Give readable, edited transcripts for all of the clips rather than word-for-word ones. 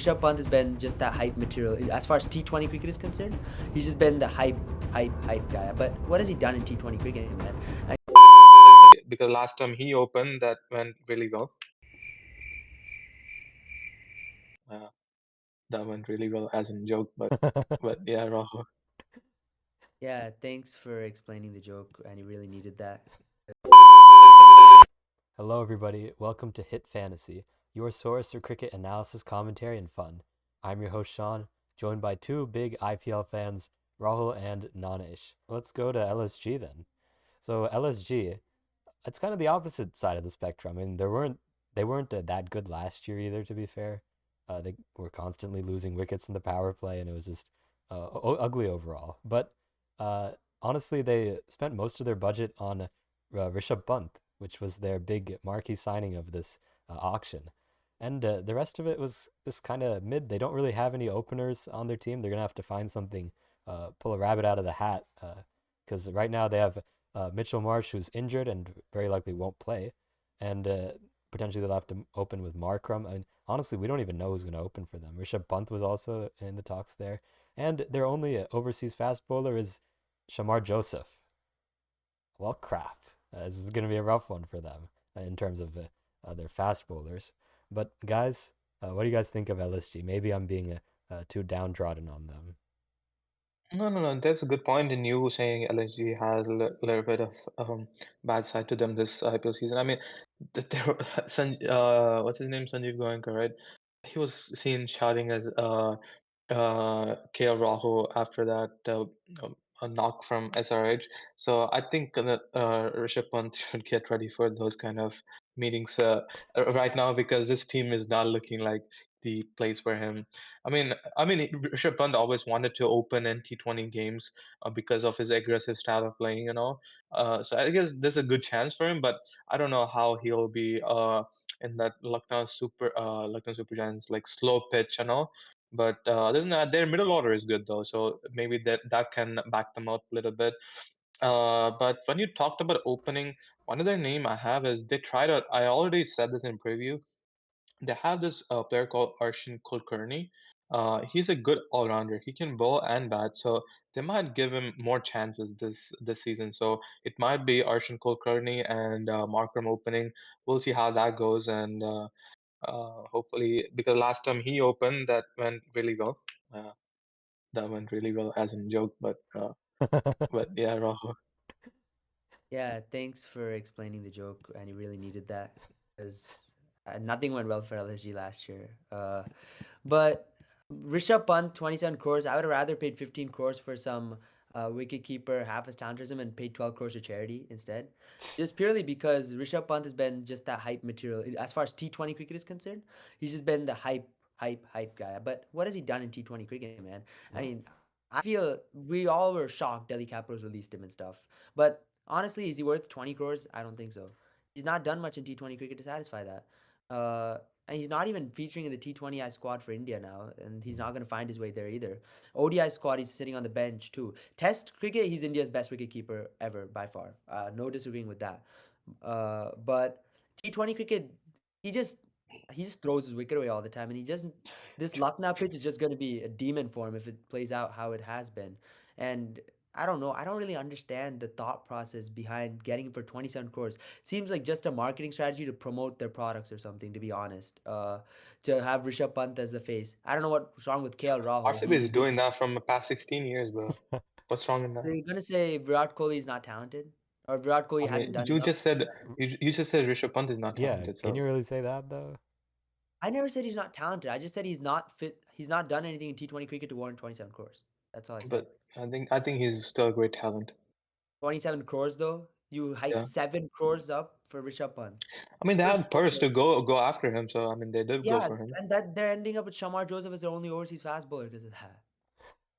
Rishabh Pant has been just that hype material. As far as T20 cricket is concerned, he's just been the hype guy. But what has he done in T20 cricket, man? Because last time he opened, that went really well. Uh, that went really well as in joke, but yeah, Rahul. Yeah, thanks for explaining the joke, and he really needed that. Hello, everybody. Welcome to Hit Fantasy, your source for cricket analysis, commentary, and fun. I'm your host, Sean, joined by two big IPL fans, Rahul and Nanesh. Let's go to LSG then. So LSG, it's kind of the opposite side of the spectrum. I mean, they weren't that good last year either. To be fair, they were constantly losing wickets in the power play, and it was just ugly overall. But uh, honestly, they spent most of their budget on Rishabh Pant, which was their big marquee signing of this auction. And the rest of it was just kind of mid. They don't really have any openers on their team. They're gonna have to find something, pull a rabbit out of the hat, because right now they have Mitchell Marsh, who's injured and very likely won't play, and potentially they'll have to open with Markram. And honestly, we don't even know who's going to open for them. Rishabh Pant was also in the talks there, and their only overseas fast bowler is Shamar Joseph. Well, crap. This is going to be a rough one for them in terms of their fast bowlers. But guys, what do you guys think of LSG? Maybe I'm being too downtrodden on them. No. There's a good point in you saying LSG has a little bit of bad side to them this IPL season. I mean, there, what's his name, Sanjeev Goenka, right? He was seen shouting as KL Rahul after that a knock from SRH. So I think that Rishabh Pant should get ready for those kind of meetings right now because this team is not looking like the place for him. I mean, Rishabh Pant always wanted to open in T20 games because of his aggressive style of playing, you know. So I guess there's a good chance for him, but I don't know how he'll be in that Lucknow Super Giants like slow pitch, you know. But other than that, their middle order is good though, so maybe that can back them out a little bit. But when you talked about opening, one other name I have is they tried out. I already said this in preview. They have this player called Arshin Kulkarni. He's a good all-rounder. He can bowl and bat, so they might give him more chances this season. So it might be Arshin Kulkarni and Markram opening. We'll see how that goes, and hopefully, because last time he opened, that went really well. Uh, that went really well, as in joke, but yeah, Rahul. Yeah, thanks for explaining the joke, and he really needed that because nothing went well for LSG last year. But Rishabh Pant, 27 crores. I would have rather paid 15 crores for some wicket keeper, half as talented as him, and paid 12 crores to charity instead. Just purely because Rishabh Pant has been just that hype material. As far as T20 cricket is concerned, he's just been the hype guy. But what has he done in T20 cricket, man? I mean, I feel we all were shocked Delhi Capitals released him and stuff. But honestly, is he worth 20 crores? I don't think so. He's not done much in T20 cricket to satisfy that. Uh, and he's not even featuring in the T20I squad for India now, and he's not going to find his way there either. ODI squad, he's sitting on the bench too. Test cricket, he's India's best wicketkeeper ever by far. No disagreeing with that. But T20 cricket, he just he just throws his wicket away all the time, and he just this Lucknow pitch is just going to be a demon for him if it plays out how it has been. And I don't know. I don't really understand the thought process behind getting him for 27 crores. Seems like just a marketing strategy to promote their products or something, to be honest. To have Rishabh Pant as the face. I don't know what's wrong with KL Rahul. RCB is doing that from the past 16 years, bro. What's wrong in that? You're gonna say Virat Kohli is not talented, or Virat Kohli I hasn't mean, done enough. you just said Rishabh Pant is not Yeah, talented, can you so really say that though? I never said he's not talented. I just said he's not fit. He's not done anything in T20 cricket to warrant 27 crores. That's all I said. but I think he's still a great talent. 27 crores though. You hike Yeah. 7 crores up for Rishabh Pant. I mean, they You're had so purse good. to go after him, so I mean, they did go Yeah, for him. and that they're ending up with Shamar Joseph as their only overseas fast bowler because of that.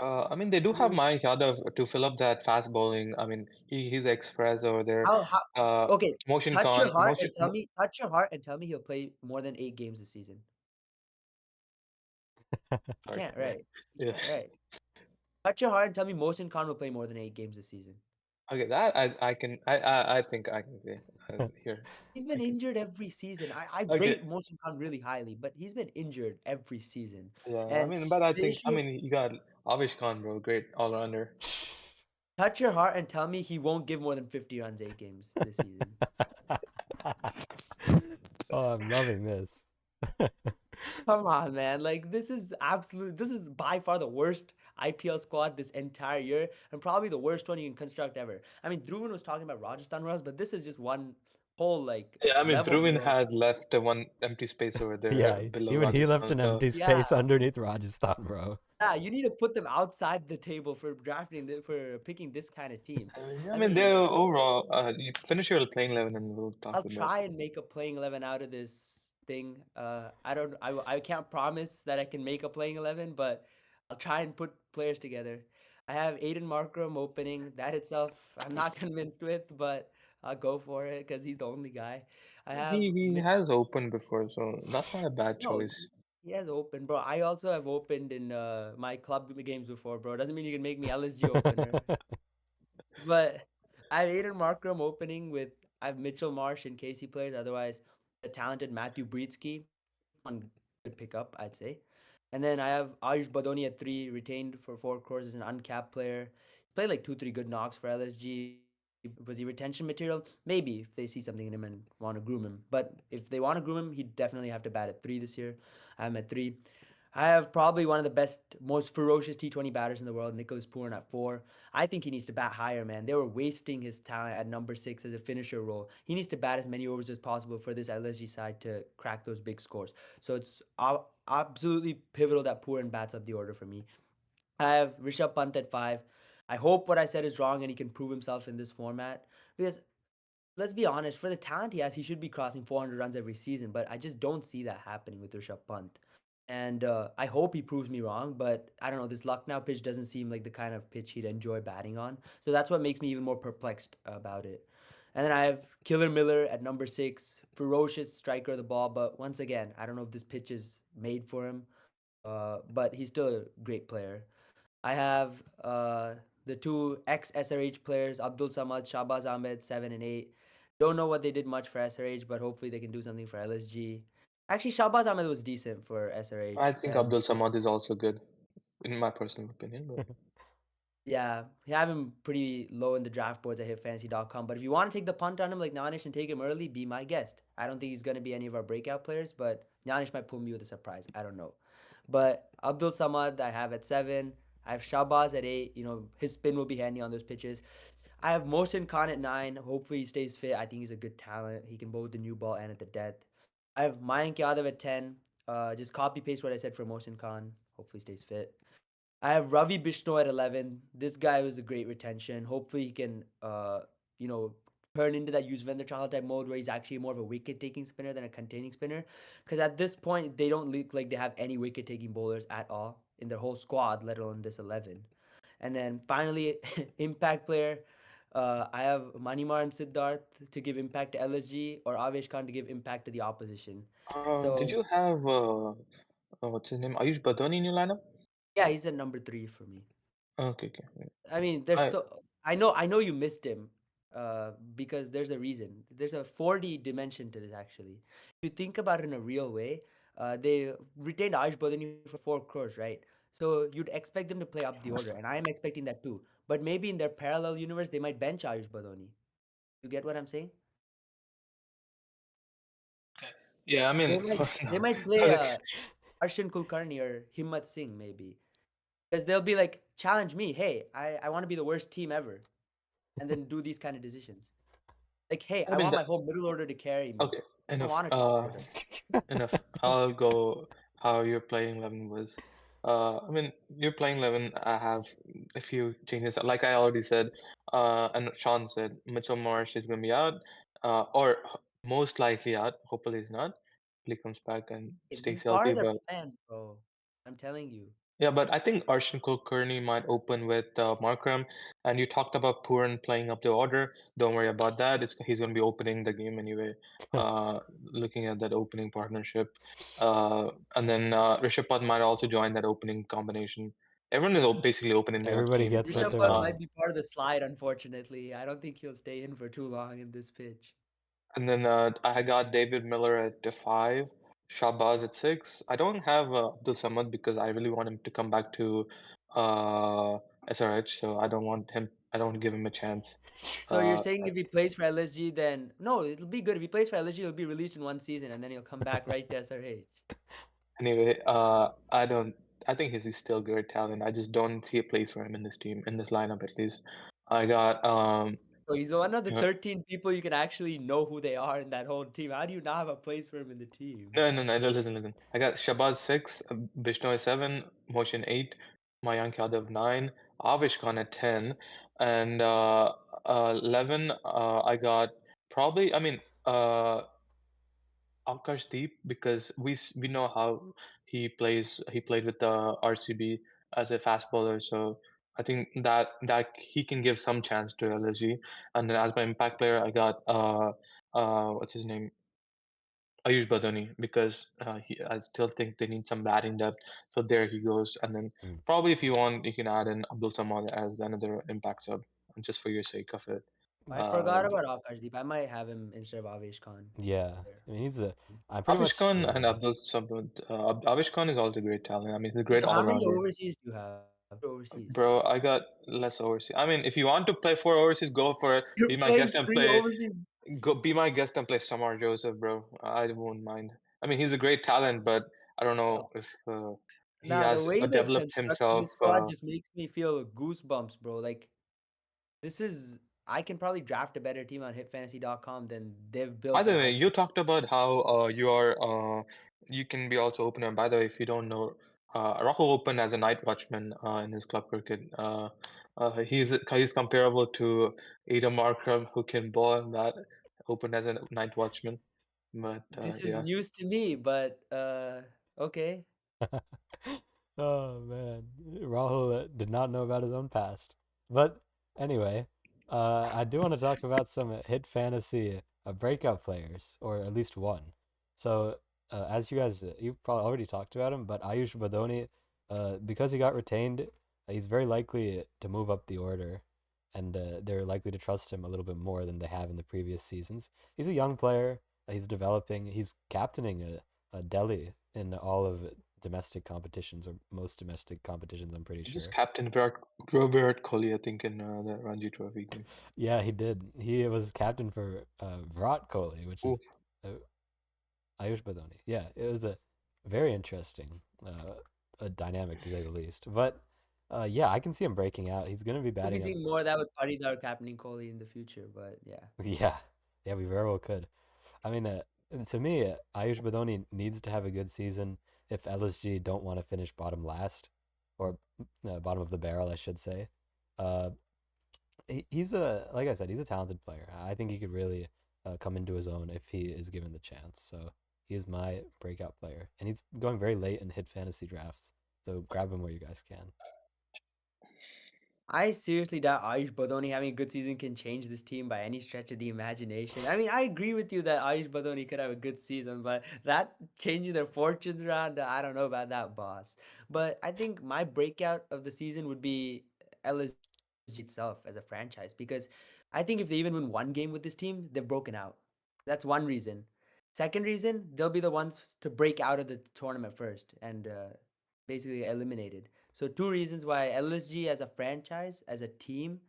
I mean, they do have You Mayank Yadav to fill up that fast bowling. I mean, he's express over there. how Uh, okay, Motion touch your Khan, heart and tell me touch your heart and tell me he'll play more than 8 games this season. You sorry, can't, right? You yeah. can't, right? Touch your heart and tell me Mohsin Khan will play more than 8 games this season. Okay, that I can I think I can say here. He's I been can. injured every season. I Okay. rate Mohsin Khan really highly, but he's been injured every season. Yeah, I And mean, but I the think I issue is, mean you got Avish Khan, bro, great all rounder. touch your heart and tell me he won't give more than 50 runs 8 games this season. Oh, I'm loving this. Come on, man. Like this is by far the worst IPL squad this entire year, and probably the worst one you can construct ever. I mean, Dhruvan was talking about Rajasthan Royals, but this is just one whole like Yeah, I mean, level Dhruvin below. had left one empty space over there Yeah, below even he left Rajasthan, an so empty Yeah, space underneath Rajasthan, bro. yeah. You need to put them outside the table for drafting for picking this kind of team. I I mean, mean, they're overall. You finish your playing 11 and we'll talk I'll about. try and make a playing 11 out of this thing. I don't. I can't promise that I can make a playing 11, but I'll try and put players together. I have Aiden Markram opening. That itself, I'm not convinced with, but I'll go for it because he's the only guy. I have He Mitch. has opened before, so that's not a bad No, choice. he has open, bro. I also have opened in my club games before, bro. Doesn't mean you can make me LSG opener. But I have Aiden Markram opening with I have Mitchell Marsh in case he plays. Otherwise, the talented Matthew Breedsky, one good pickup, I'd say. And then I have Ayush Badoni at 3, retained for 4 crores as an uncapped player. He's played like 2, 3 good knocks for LSG. Was he retention material? Maybe if they see something in him and want to groom him. But if they want to groom him, he'd definitely have to bat at 3 this year. I'm at 3. I have probably one of the best, most ferocious T20 batters in the world, Nicholas Pooran at 4. I think he needs to bat higher, man. They were wasting his talent at number 6 as a finisher role. He needs to bat as many overs as possible for this LSG side to crack those big scores. So it's absolutely pivotal that Pooran bats up the order for me. I have Rishabh Pant at 5. I hope what I said is wrong and he can prove himself in this format because let's be honest, for the talent he has, he should be crossing 400 runs every season, but I just don't see that happening with Rishabh Pant. And I hope he proves me wrong, but I don't know. This Lucknow pitch doesn't seem like the kind of pitch he'd enjoy batting on. So that's what makes me even more perplexed about it. And then I have Killer Miller at number 6, ferocious striker of the ball. But once again, I don't know if this pitch is made for him, but he's still a great player. I have the two ex SRH players, Abdul Samad, Shahbaz Ahmed, 7 and 8. Don't know what they did much for SRH, but hopefully they can do something for LSG. Actually, Shahbaz Ahmed was decent for I SRH. think Abdul Samad is also good, in my personal opinion. But Yeah, I have him pretty low in the draft boards at hitfantasy.com. But if you want to take the punt on him like Nanish and take him early, be my guest. I don't think he's going to be any of our breakout players, but Nanish might pull me with a surprise. I don't know. But Abdul Samad, I have at 7. I have Shabazz at 8. You know, his spin will be handy on those pitches. I have Mohsin Khan at 9. Hopefully he stays fit. I think he's a good talent. He can bowl with the new ball and at the death. I have Mayank Yadav at 10. Just copy paste what I said for Mohsin Khan. Hopefully he stays fit. I have Ravi Bishnoi at 11. This guy was a great retention. Hopefully he can, you know, turn into that Yuzvendra Chahal type mode where he's actually more of a wicket-taking spinner than a containing spinner. Because at this point, they don't look like they have any wicket-taking bowlers at all in their whole squad, let alone this 11. And then finally, impact player. I have Manimar and Siddharth to give impact to LSG or Avesh Khan to give impact to the opposition. did So you have what's his name? Ayush Badoni in your lineup? yeah, he's at number 3 for me. Okay, okay. I mean, there's I so I know you missed him, because there's a reason. There's a 4D dimension to this actually. If you think about it in a real way, they retained Ayush Badani for 4 crores, right? So you'd expect them to play up the order, and I am expecting that too. But maybe in their parallel universe, they might bench Ayush Badani. You get what I'm saying? yeah, I They mean, might they might play Arshan Kulkarni or Himmat Singh maybe, because they'll be like, challenge me. Hey, I want to be the worst team ever, and then do these kind of decisions. Like, hey, I I mean, want my whole middle order to carry me. okay, I don't enough. want a top order. Enough. I'll go how your playing 11 was. I mean, your playing 11, I have a few changes. Like I already said, and Sean said, Mitchell Marsh is going to be out, or most likely out. Hopefully, he's not. Hopefully, he comes back and This stays is part healthy. of their But plans, bro. I'm telling you. yeah, but I think Arshan Kulkarni might open with Markram, and you talked about Pooran playing up the order. Don't worry about that. He's going to be opening the game anyway. Looking at that opening partnership, and then Rishabh Pant might also join that opening combination everyone is basically open in your Everybody team. gets what Rishabh they Pant want. might be part of the slide, unfortunately. I don't think he'll stay in for too long in this pitch. And then I got David Miller at the 5, Shabazz at 6. I don't have Abdul Samad because I really want him to come back to uh, SRH, so I don't want him. I don't give him a chance. So you're Uh, saying if he plays for LSG, then no, it'll be good. If he plays for LSG, he'll be released in one season, and then he'll come back right to SRH. anyway, I don't. I think he's still great talent. I just don't see a place for him in this team, in this lineup at least. I got So he's one of the you know, 13 people you can actually know who they are in that whole team. How do you not have a place for him in the team? no, listen. I got Shabazz 6, Bishnoi 7, Motion 8, Mayank Yadav 9, Avish Khan at 10, and 11, I got probably, I mean, Akash Deep because we know how he plays. He played with the RCB as a fast bowler, so I think that he can give some chance to LSG. And then as my impact player, I got what's his name? Ayush Badani because I still think they need some batting depth. So there he goes. And then Mm. probably if you want, you can add in Abdul Samad as another impact sub, just for your sake of it. I Uh, forgot about Akashdeep. I might have him instead of Avesh Khan Yeah, there. I mean he's a. I'm pretty Avish much. Khan and Abdul Samad. Avish Khan is also a great talent. I mean, he's a great So how many all-rounder. overseas do you have? How many overseas? Bro, I got less overseas. I mean, if you want to play 4 overseas, go for it. You're Be my playing guest and three play. overseas. Be my guest and play Samar Joseph, bro. I won't mind. I mean, he's a great talent, but I don't know if he Nah, the has way they've developed constructed himself. this squad just makes me feel goosebumps, bro. Like this is I can probably draft a better team on hitfantasy.com than they've By built the an way, you IPL. talked about how you can be also opener. By the way, if you don't know, Rahul opened as a night watchman in his club cricket. He's comparable to Adam Markram, who can bowl and bat, opened as a night watchman. But This is yeah, news to me, but okay. Oh man, Rahul did not know about his own past. But anyway, I do want to talk about some hit fantasy breakout players, or at least one. So, as you guys, you've probably already talked about him, but Ayush Badoni, because he got retained, he's very likely to move up the order, and they're likely to trust him a little bit more than they have in the previous seasons. He's a young player. He's developing. He's captaining Delhi in all of domestic competitions or most domestic competitions, I'm pretty he just sure. captain Virat Kohli, I think, in the Ranji Trophy game. Yeah, he did. He was captain for Virat Kohli, which is Oof. uh, Ayush Badoni. Yeah, it was a very interesting a dynamic to say the least. But yeah, I can see him breaking out. He's going to be Could be batting up. seeing more of that with Paridar captaining Kohli in the future, but yeah. Yeah, yeah, we very well could. I mean, and to me, Ayush Badoni needs to have a good season if LSG don't want to finish bottom last, or bottom of the barrel, I should say. Uh, he's a like I said, he's a talented player. I think he could really come into his own if he is given the chance. So he is my breakout player, and he's going very late in hit fantasy drafts. So grab him where you guys can. I seriously doubt Ayush Badoni having a good season can change this team by any stretch of the imagination. I mean, I agree with you that Ayush Badoni could have a good season, but that changing their fortunes around, I don't know about that, boss. But I think my breakout of the season would be LSG itself as a franchise because I think if they even win one game with this team, they've broken out. That's one reason. Second reason, they'll be the ones to break out of the tournament first and basically eliminated. So two reasons why LSG as a franchise, as a team,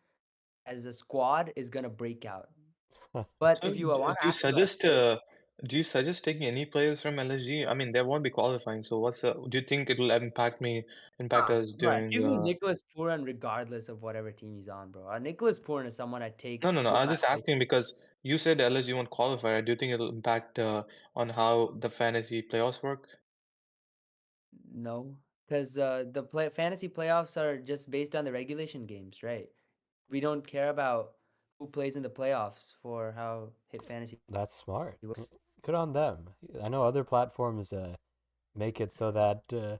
as a squad is gonna break out. But So if you want to do you ask about suggest taking any players from LSG? I mean, they won't be qualifying. So do you think it'll impact us bro, during? give me Nicholas Puran regardless of whatever team he's on, bro. Nicholas Puran is someone I No, take no, no. with I'm my just eyes. asking because you said LSG won't qualify. Do you think it'll impact on how the fantasy playoffs work? No, because fantasy playoffs are just based on the regulation games, right? We don't care about who plays in the playoffs for how hit fantasy That's smart. works. Good on them. I know other platforms make it so that the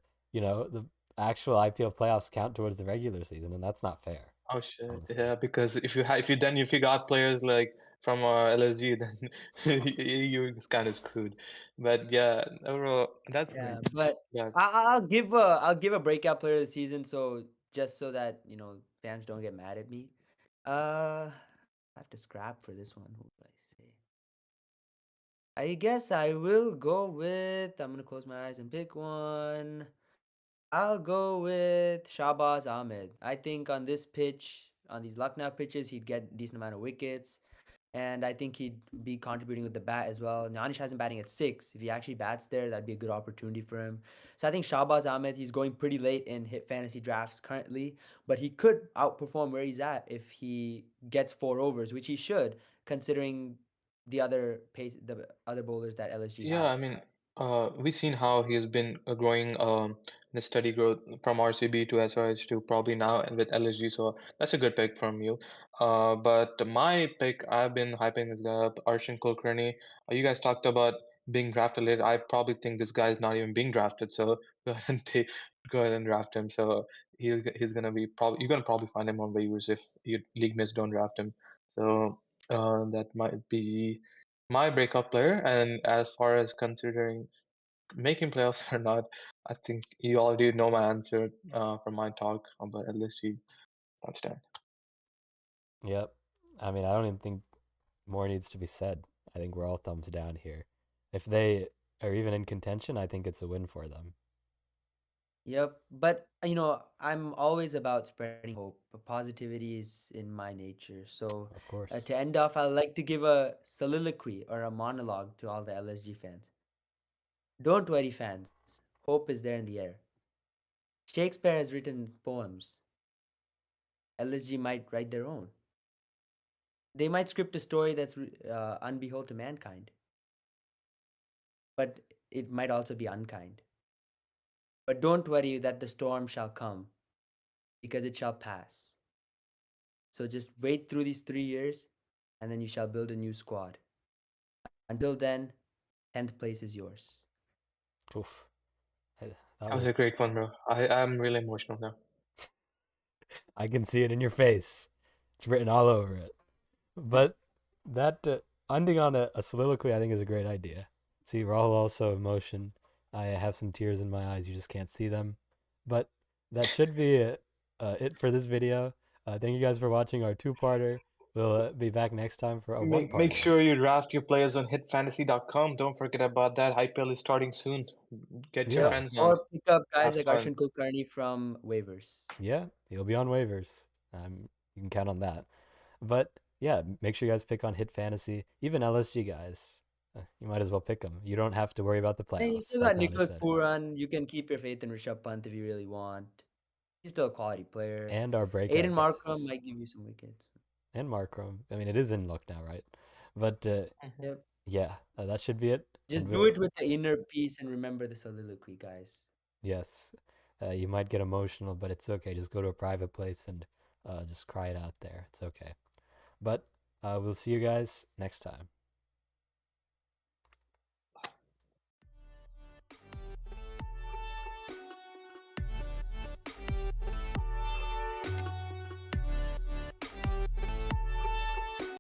actual IPL playoffs count towards the regular season, and that's not fair, Oh shit. honestly. Yeah, because if you got players like from LSG, then you're kind of screwed. But yeah, overall, that's Yeah, great. but Yeah, I'll give a breakout player of the season. So just so that fans don't get mad at me. I have to scrap for this one. Who would I say? I guess I will go with. I'm gonna close my eyes and pick one. I'll go with Shahbaz Ahmed. I think on this pitch, on these Lucknow pitches, he'd get a decent amount of wickets. And I think he'd be contributing with the bat as well. Nanish has him batting at 6. If he actually bats there, that'd be a good opportunity for him. So I think Shahbaz Ahmed, he's going pretty late in hit fantasy drafts currently, but he could outperform where he's at if he gets 4 overs, which he should, considering the other bowlers that LSG yeah. I has. mean, we've seen how he has been growing in a steady growth from RCB to SRH to probably now and with LSG. So that's a good pick from you. But my pick, I've been hyping this guy up, Arshan Kulkarni. You guys talked about being drafted late. I probably think this guy is not even being drafted. So go ahead and draft him. So he's gonna be probably you're gonna probably find him on waivers if your league mates don't draft him. So that might be my breakout player. And as far as considering making playoffs or not, I think you already know my answer from my talk about LSG. Touchdown. Yep. I mean, I don't even think more needs to be said. I think we're all thumbs down here. If they are even in contention, I think it's a win for them. Yep, but I'm always about spreading hope. Positivity is in my nature. So Of course. to end off, I'd like to give a soliloquy or a monologue to all the LSG fans. Don't worry, fans. Hope is there in the air. Shakespeare has written poems. LSG might write their own. They might script a story that's unbehold to mankind, but it might also be unkind. But don't worry that the storm shall come, because it shall pass. So just wait through these 3 years, and then you shall build a new squad. Until then, 10th place is yours. Oof. That That was was. a great one, bro. I'm really emotional now. I can see it in your face. It's written all over it. But that ending on a soliloquy, I think, is a great idea. See, Rahul also emotion. I have some tears in my eyes. You just can't see them. But that should be it for this video. Thank you guys for watching our two-parter. We'll be back next time for a Make one-parter. sure you draft your players on hitfantasy.com. Don't forget about that. IPL is starting soon. Get your Yeah, friends on. Or pick up guys Have like fun. Arshan Kulkarni from waivers. yeah, he'll be on waivers. You can count on that. But yeah, make sure you guys pick on Hit Fantasy. Even LSG guys, you might as well pick them. You don't have to worry about the Hey, you playoffs, still like got Nanish Nicholas said. Puran. You can keep your faith in Rishabh Pant if you really want. He's still a quality player. And our Aiden breakout Markram guys. might give you some wickets. And Markram. I mean, it is in luck now, right? But Mhm. Yep. yeah, that should be it. And Just do we'll, it with the inner peace and remember the soliloquy, guys. yes, you might get emotional, but it's okay. Just go to a private place and just cry it out there. It's okay. But we'll see you guys next time.